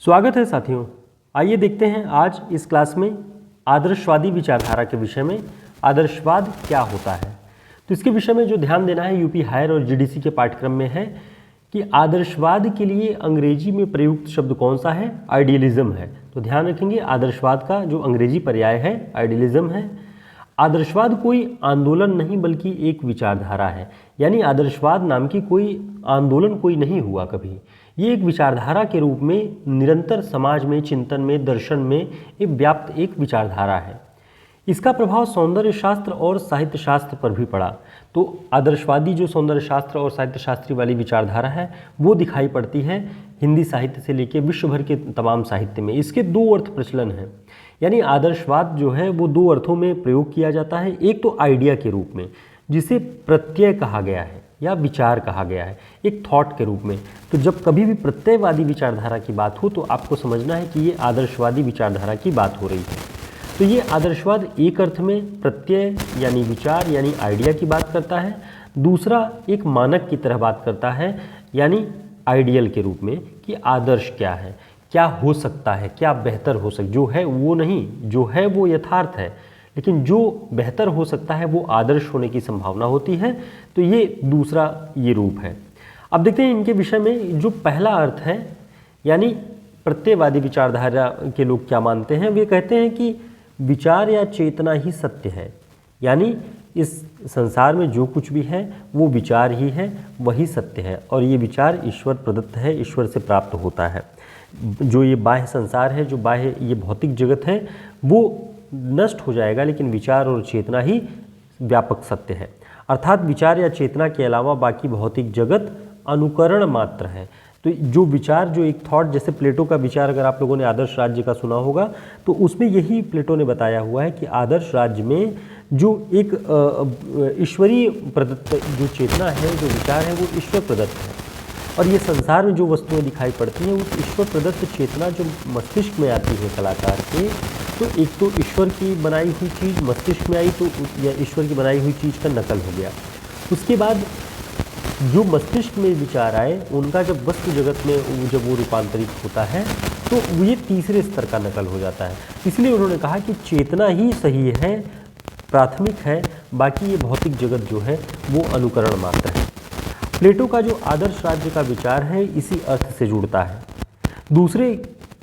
स्वागत है साथियों। आइए देखते हैं आज इस क्लास में आदर्शवादी विचारधारा के विषय में आदर्शवाद क्या होता है। तो इसके विषय में जो ध्यान देना है यूपी हायर और जीडीसी के पाठ्यक्रम में है कि आदर्शवाद के लिए अंग्रेजी में प्रयुक्त शब्द कौन सा है, आइडियलिज्म है। तो ध्यान रखेंगे आदर्शवाद का जो अंग्रेजी पर्याय है आइडियलिज्म है। आदर्शवाद कोई आंदोलन नहीं बल्कि एक विचारधारा है, यानी आदर्शवाद नाम की कोई आंदोलन कोई नहीं हुआ कभी। ये एक विचारधारा के रूप में निरंतर समाज में, चिंतन में, दर्शन में एक व्याप्त एक विचारधारा है। इसका प्रभाव सौंदर्य शास्त्र और साहित्य शास्त्र पर भी पड़ा। तो आदर्शवादी जो सौंदर्य शास्त्र और साहित्य शास्त्री वाली विचारधारा है वो दिखाई पड़ती है हिंदी साहित्य से लेकर विश्व भर के तमाम साहित्य में। इसके दो अर्थ प्रचलन हैं, यानी आदर्शवाद जो है वो दो अर्थों में प्रयोग किया जाता है। एक तो आइडिया के रूप में जिसे प्रत्यय कहा गया है या विचार कहा गया है, एक थॉट के रूप में। तो जब कभी भी प्रत्ययवादी विचारधारा की बात हो तो आपको समझना है कि ये आदर्शवादी विचारधारा की बात हो रही है। तो ये आदर्शवाद एक अर्थ में प्रत्यय यानी विचार यानी आइडिया की बात करता है, दूसरा एक मानक की तरह बात करता है यानी आइडियल के रूप में कि आदर्श क्या है, क्या हो सकता है, क्या बेहतर हो सकता, जो है वो नहीं, जो है वो यथार्थ है, लेकिन जो बेहतर हो सकता है वो आदर्श होने की संभावना होती है। तो ये दूसरा ये रूप है। अब देखते हैं इनके विषय में जो पहला अर्थ है, यानी प्रत्ययवादी विचारधारा के लोग क्या मानते हैं। वे कहते हैं कि विचार या चेतना ही सत्य है, यानी इस संसार में जो कुछ भी है वो विचार ही है, वही सत्य है, और ये विचार ईश्वर प्रदत्त है, ईश्वर से प्राप्त होता है। जो ये बाह्य संसार है, जो बाह्य ये भौतिक जगत है वो नष्ट हो जाएगा, लेकिन विचार और चेतना ही व्यापक सत्य है। अर्थात विचार या चेतना के अलावा बाकी भौतिक जगत अनुकरण मात्र है। तो जो विचार, जो एक थॉट, जैसे प्लेटो का विचार अगर आप लोगों ने आदर्श राज्य का सुना होगा तो उसमें यही प्लेटो ने बताया हुआ है कि आदर्श राज्य में जो एक ईश्वरीय प्रदत्त जो चेतना है, जो विचार है, वो ईश्वर प्रदत्त है, और ये संसार में जो वस्तुएं दिखाई पड़ती हैं उस ईश्वर प्रदत्त चेतना जो मस्तिष्क में आती है कलाकार के, तो एक तो ईश्वर की बनाई हुई चीज़ मस्तिष्क में आई तो या ईश्वर की बनाई हुई चीज़ का नकल हो गया। उसके बाद जो मस्तिष्क में विचार आए उनका जब वस्तु जगत में जब वो रूपांतरित होता है तो ये तीसरे स्तर का नकल हो जाता है। इसलिए उन्होंने कहा कि चेतना ही सही है, प्राथमिक है, बाकी ये भौतिक जगत जो है वो अनुकरण मात्र है। प्लेटो का जो आदर्श राज्य का विचार है इसी अर्थ से जुड़ता है। दूसरे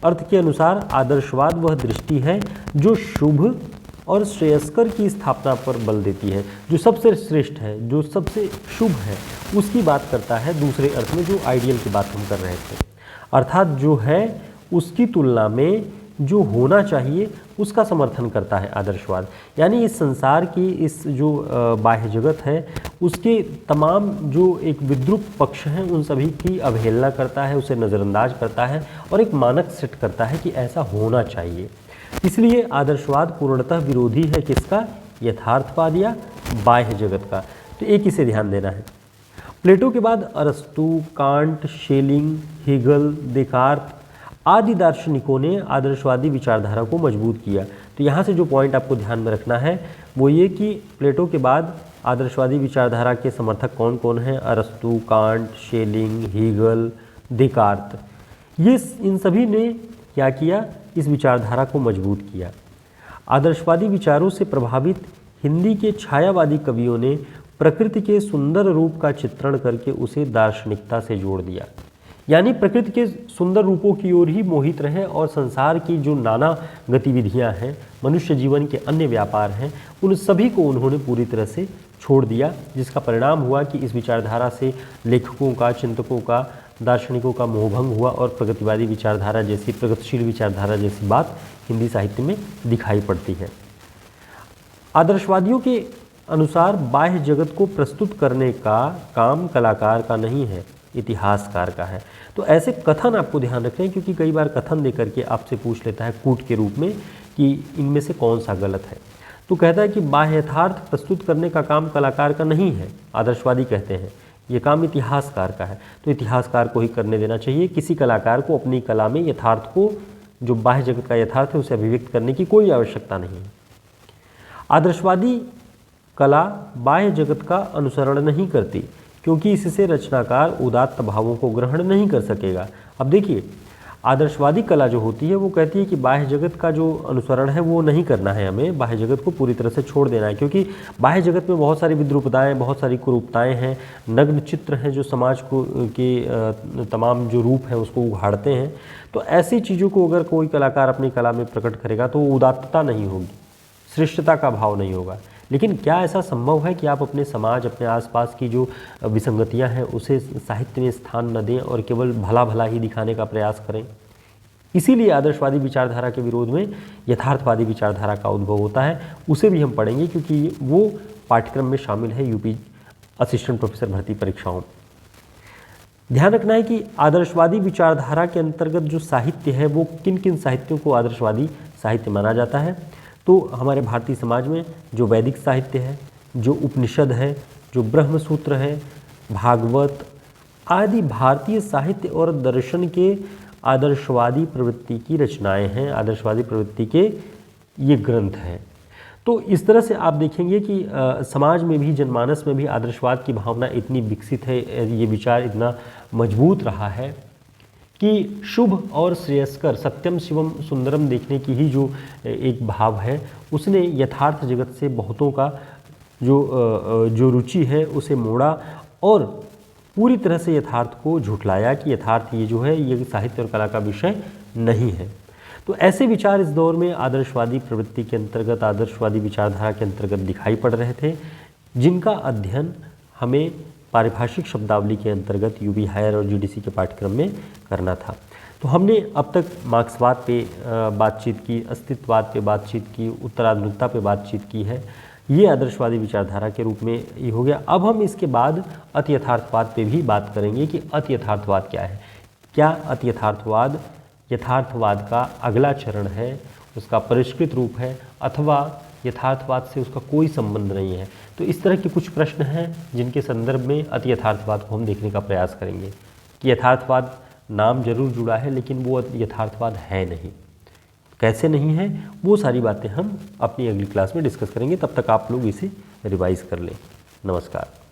अर्थ के अनुसार आदर्शवाद वह दृष्टि है जो शुभ और श्रेयस्कर की स्थापना पर बल देती है, जो सबसे श्रेष्ठ है, जो सबसे शुभ है, उसकी बात करता है। दूसरे अर्थ में जो आइडियल की बात हम कर रहे थे, अर्थात जो है उसकी तुलना में जो होना चाहिए उसका समर्थन करता है आदर्शवाद। यानी इस संसार की इस जो बाह्य जगत है उसके तमाम जो एक विद्रूप पक्ष हैं उन सभी की अवहेलना करता है, उसे नज़रअंदाज करता है और एक मानक सेट करता है कि ऐसा होना चाहिए। इसलिए आदर्शवाद पूर्णतः विरोधी है किसका, यथार्थवाद या बाह्य जगत का। तो एक इसे ध्यान देना है। प्लेटो के बाद अरस्तु, कांट, शेलिंग, हेगल, देकार्त आदि दार्शनिकों ने आदर्शवादी विचारधारा को मजबूत किया। तो यहाँ से जो पॉइंट आपको ध्यान में रखना है वो ये कि प्लेटो के बाद आदर्शवादी विचारधारा के समर्थक कौन कौन हैं, अरस्तु, कांट, शेलिंग, हेगल, देकार्त, ये इन सभी ने क्या किया, इस विचारधारा को मजबूत किया। आदर्शवादी विचारों से प्रभावित हिंदी के छायावादी कवियों ने प्रकृति के सुंदर रूप का चित्रण करके उसे दार्शनिकता से जोड़ दिया, यानी प्रकृति के सुंदर रूपों की ओर ही मोहित रहे और संसार की जो नाना गतिविधियां हैं, मनुष्य जीवन के अन्य व्यापार हैं, उन सभी को उन्होंने पूरी तरह से छोड़ दिया, जिसका परिणाम हुआ कि इस विचारधारा से लेखकों का, चिंतकों का, दार्शनिकों का मोहभंग हुआ और प्रगतिवादी विचारधारा जैसी, प्रगतिशील विचारधारा जैसी बात हिंदी साहित्य में दिखाई पड़ती है। आदर्शवादियों के अनुसार बाह्य जगत को प्रस्तुत करने का काम कलाकार का नहीं है, इतिहासकार का है। तो ऐसे कथन आपको ध्यान रखें, क्योंकि कई बार कथन देकर के आपसे पूछ लेता है कूट के रूप में कि इनमें से कौन सा गलत है। तो कहता है कि बाह्य यथार्थ प्रस्तुत करने का काम कलाकार का नहीं है, आदर्शवादी कहते हैं ये काम इतिहासकार का है। तो इतिहासकार को ही करने देना चाहिए, किसी कलाकार को अपनी कला में यथार्थ को, जो बाह्य जगत का यथार्थ है, उसे अभिव्यक्त करने की कोई आवश्यकता नहीं है। आदर्शवादी कला बाह्य जगत का अनुसरण नहीं करती, क्योंकि इससे रचनाकार उदात्त भावों को ग्रहण नहीं कर सकेगा। अब देखिए, आदर्शवादी कला जो होती है वो कहती है कि बाह्य जगत का जो अनुसरण है वो नहीं करना है, हमें बाह्य जगत को पूरी तरह से छोड़ देना है, क्योंकि बाह्य जगत में बहुत सारी विद्रूपताएँ, बहुत सारी कुरूपताएँ हैं, नग्न चित्र हैं जो समाज को के तमाम जो रूप है उसको उघाड़ते हैं। तो ऐसी चीज़ों को अगर कोई कलाकार अपनी कला में प्रकट करेगा तो वो उदात्तता नहीं होगी, श्रेष्ठता का भाव नहीं होगा। लेकिन क्या ऐसा संभव है कि आप अपने समाज, अपने आसपास की जो विसंगतियां हैं उसे साहित्य में स्थान न दें और केवल भला भला ही दिखाने का प्रयास करें? इसीलिए आदर्शवादी विचारधारा के विरोध में यथार्थवादी विचारधारा का उद्भव होता है। उसे भी हम पढ़ेंगे क्योंकि वो पाठ्यक्रम में शामिल है यूपी असिस्टेंट प्रोफेसर भर्ती परीक्षाओं। ध्यान रखना है कि आदर्शवादी विचारधारा के अंतर्गत जो साहित्य है वो किन किन साहित्यों को आदर्शवादी साहित्य माना जाता है। तो हमारे भारतीय समाज में जो वैदिक साहित्य है, जो उपनिषद है, जो ब्रह्मसूत्र है, भागवत आदि भारतीय साहित्य और दर्शन के आदर्शवादी प्रवृत्ति की रचनाएं हैं, आदर्शवादी प्रवृत्ति के ये ग्रंथ हैं। तो इस तरह से आप देखेंगे कि समाज में भी, जनमानस में भी आदर्शवाद की भावना इतनी विकसित है, ये विचार इतना मजबूत रहा है कि शुभ और श्रेयस्कर, सत्यम शिवम सुंदरम देखने की ही जो एक भाव है उसने यथार्थ जगत से बहुतों का जो रुचि है उसे मोड़ा और पूरी तरह से यथार्थ को झुठलाया कि यथार्थ ये जो है ये साहित्य और कला का विषय नहीं है। तो ऐसे विचार इस दौर में आदर्शवादी प्रवृत्ति के अंतर्गत, आदर्शवादी विचारधारा के अंतर्गत दिखाई पड़ रहे थे, जिनका अध्ययन हमें पारिभाषिक शब्दावली के अंतर्गत यूपी हायर और जीडीसी के पाठ्यक्रम में करना था। तो हमने अब तक मार्क्सवाद पे बातचीत की, अस्तित्ववाद पे बातचीत की, उत्तराधुनिकता पे बातचीत की है। ये आदर्शवादी विचारधारा के रूप में ये हो गया। अब हम इसके बाद अति यथार्थवाद पे भी बात करेंगे कि अति यथार्थवाद क्या है। क्या अति यथार्थवाद यथार्थवाद का अगला चरण है, उसका परिष्कृत रूप है, अथवा यथार्थवाद से उसका कोई संबंध नहीं है? तो इस तरह के कुछ प्रश्न हैं जिनके संदर्भ में अति यथार्थवाद को हम देखने का प्रयास करेंगे कि यथार्थवाद नाम जरूर जुड़ा है लेकिन वो यथार्थवाद है नहीं। कैसे नहीं है, वो सारी बातें हम अपनी अगली क्लास में डिस्कस करेंगे। तब तक आप लोग इसे रिवाइज कर लें। नमस्कार।